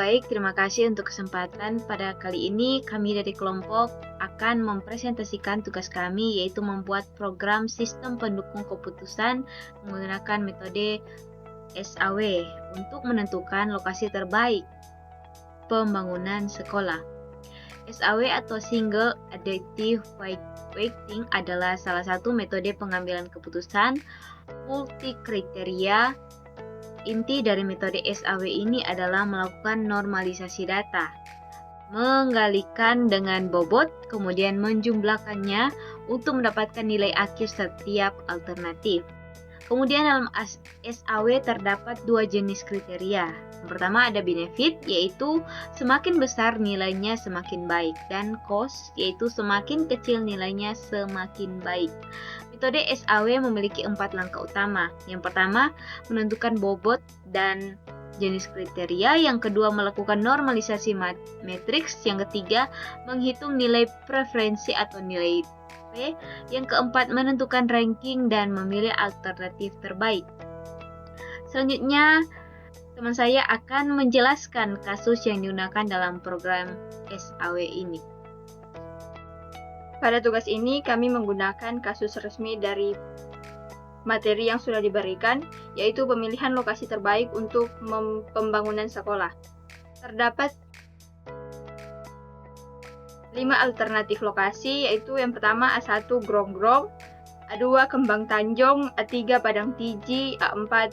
Baik, terima kasih untuk kesempatan. Pada kali ini kami dari kelompok akan mempresentasikan tugas kami, yaitu membuat program sistem pendukung keputusan menggunakan metode SAW untuk menentukan lokasi terbaik pembangunan sekolah. SAW atau Single Adaptive Weighting adalah salah satu metode pengambilan keputusan multi kriteria. Inti dari metode SAW ini adalah melakukan normalisasi data, menggalikan dengan bobot, kemudian menjumlahkannya untuk mendapatkan nilai akhir setiap alternatif. Kemudian dalam SAW terdapat dua jenis kriteria. Yang pertama ada benefit, yaitu semakin besar nilainya semakin baik, dan cost, yaitu semakin kecil nilainya semakin baik. Metode SAW memiliki 4 langkah utama. Yang pertama, menentukan bobot dan jenis kriteria. Yang kedua, melakukan normalisasi matriks. Yang ketiga, menghitung nilai preferensi atau nilai P. Yang keempat, menentukan ranking dan memilih alternatif terbaik. Selanjutnya, teman saya akan menjelaskan kasus yang digunakan dalam program SAW ini. Pada tugas ini, kami menggunakan kasus resmi dari materi yang sudah diberikan, yaitu pemilihan lokasi terbaik untuk pembangunan sekolah. Terdapat 5 alternatif lokasi, yaitu yang pertama A1 Grong-Grong, A2 Kembang Tanjung, A3 Padang Tiji, A4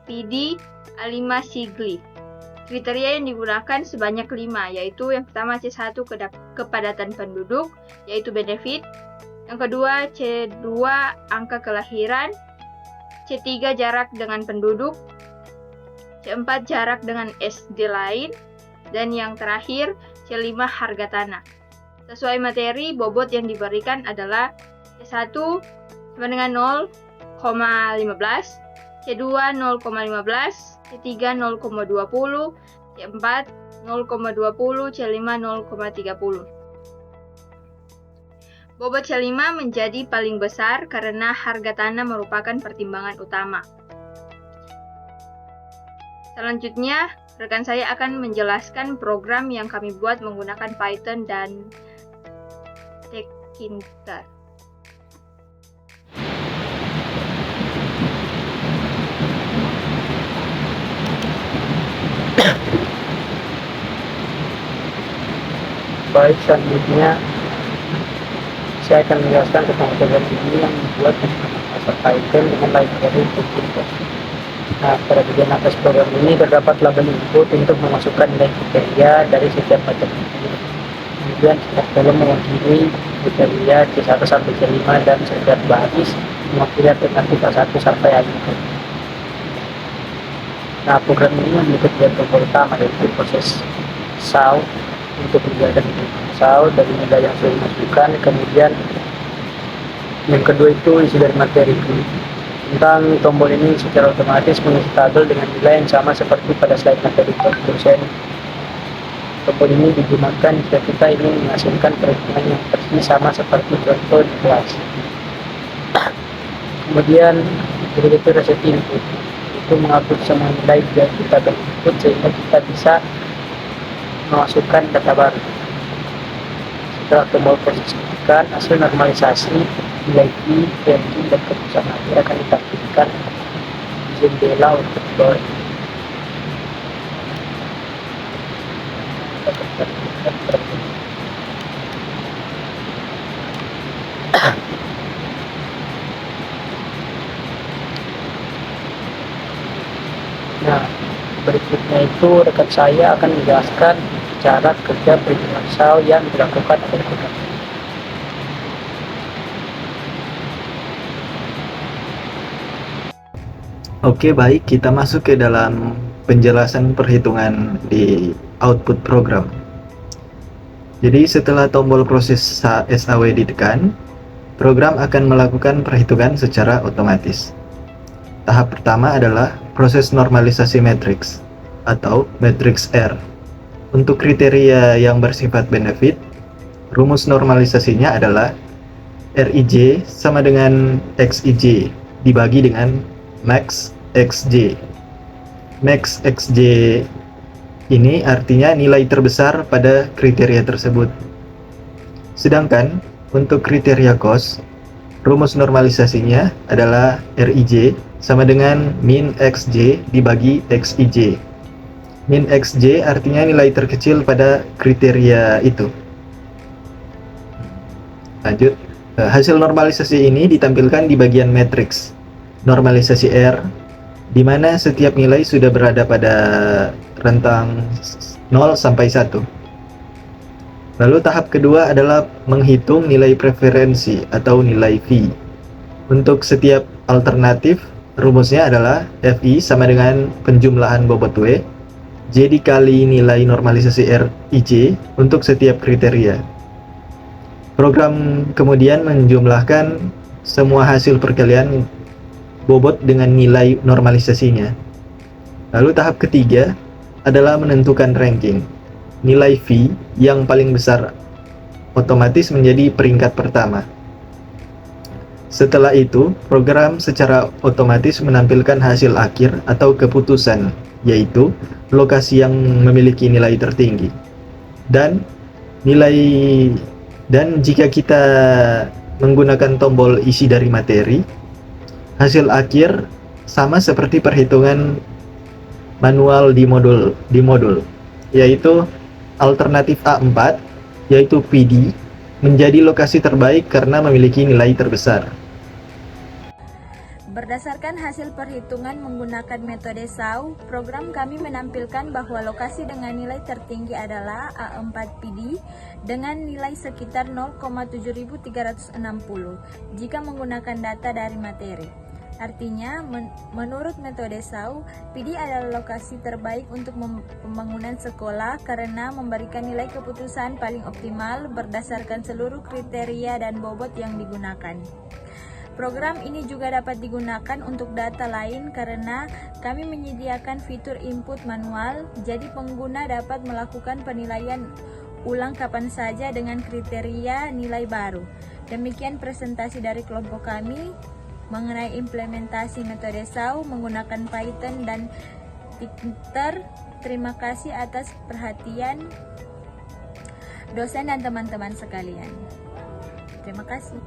PD, A5 Sigli. Kriteria yang digunakan sebanyak 5, yaitu yang pertama C1 kepadatan penduduk, yaitu benefit. Yang kedua C2 angka kelahiran, C3 jarak dengan penduduk, C4 jarak dengan SD lain, dan yang terakhir C5 harga tanah. Sesuai materi, bobot yang diberikan adalah C1 sama dengan 0,15, C2 0,15, C3 0,20, C4 0,20, C5 0,30. Bobot C5 menjadi paling besar karena harga tanah merupakan pertimbangan utama. Selanjutnya, rekan saya akan menjelaskan program yang kami buat menggunakan Python dan Tkinter. Baik, selanjutnya saya akan menjelaskan tentang program ini yang dibuat bahasa Python dengan library Tkinter. Nah, pada bagian atas program ini terdapat label input untuk memasukkan nilai kriteria dari setiap macam input. Kemudian setiap kolom mewakili kriteria C1 sampai C5 dan setiap baris mewakili alternatif A1 sampai A5. Nah, program ini memiliki 3 tombol utama, yaitu proses solve untuk menjalankan solve dari nilai yang sudah dimasukkan. Kemudian yang kedua itu isi dari materi. Tentang tombol ini secara otomatis mengisi tabel dengan nilai yang sama seperti pada slide materi dosen. Tombol ini digunakan jika kita ingin menghasilkan perhitungan yang persis sama seperti contoh di kelas. Kemudian itu reset input, itu menghapus semua nilai yang kita input sehingga kita bisa memasukkan data baru. Setelah tombol proses ditekan, hasil normalisasi nilai I, PMI, dan keputusan akhir akan ditampilkan di jendela untuk bawah. Nah, berikutnya itu rekan saya akan menjelaskan cara kerja perhitungan SAW yang dilakukan oleh program. Oke, baik, kita masuk ke dalam penjelasan perhitungan di output program. Jadi setelah tombol proses SAW ditekan, program akan melakukan perhitungan secara otomatis. Tahap pertama adalah proses normalisasi matriks atau matriks R. Untuk kriteria yang bersifat benefit, rumus normalisasinya adalah RIJ sama dengan XIJ dibagi dengan max XJ. Max XJ ini artinya nilai terbesar pada kriteria tersebut. Sedangkan untuk kriteria cost, rumus normalisasinya adalah RIJ sama dengan min XJ dibagi XIJ. Min XJ artinya nilai terkecil pada kriteria itu. Lanjut, hasil normalisasi ini ditampilkan di bagian matriks normalisasi R, di mana setiap nilai sudah berada pada rentang 0 sampai 1. Lalu tahap kedua adalah menghitung nilai preferensi atau nilai V. Untuk setiap alternatif, rumusnya adalah FI sama dengan penjumlahan bobot W, J dikali nilai normalisasi RIJ untuk setiap kriteria. Program kemudian menjumlahkan semua hasil perkalian bobot dengan nilai normalisasinya. Lalu tahap ketiga adalah menentukan ranking. Nilai V yang paling besar otomatis menjadi peringkat pertama. Setelah itu, program secara otomatis menampilkan hasil akhir atau keputusan, yaitu lokasi yang memiliki nilai tertinggi. Dan jika kita menggunakan tombol isi dari materi, hasil akhir sama seperti perhitungan manual di modul, yaitu alternatif A4, yaitu PD, menjadi lokasi terbaik karena memiliki nilai terbesar. Berdasarkan hasil perhitungan menggunakan metode SAW, program kami menampilkan bahwa lokasi dengan nilai tertinggi adalah A4 PD dengan nilai sekitar 0,7360 jika menggunakan data dari materi. Artinya, menurut metode SAW, PD adalah lokasi terbaik untuk pembangunan sekolah karena memberikan nilai keputusan paling optimal berdasarkan seluruh kriteria dan bobot yang digunakan. Program ini juga dapat digunakan untuk data lain karena kami menyediakan fitur input manual, jadi pengguna dapat melakukan penilaian ulang kapan saja dengan kriteria nilai baru. Demikian presentasi dari kelompok kami mengenai implementasi metode SAW menggunakan Python dan Thinker. Terima kasih atas perhatian dosen dan teman-teman sekalian. Terima kasih.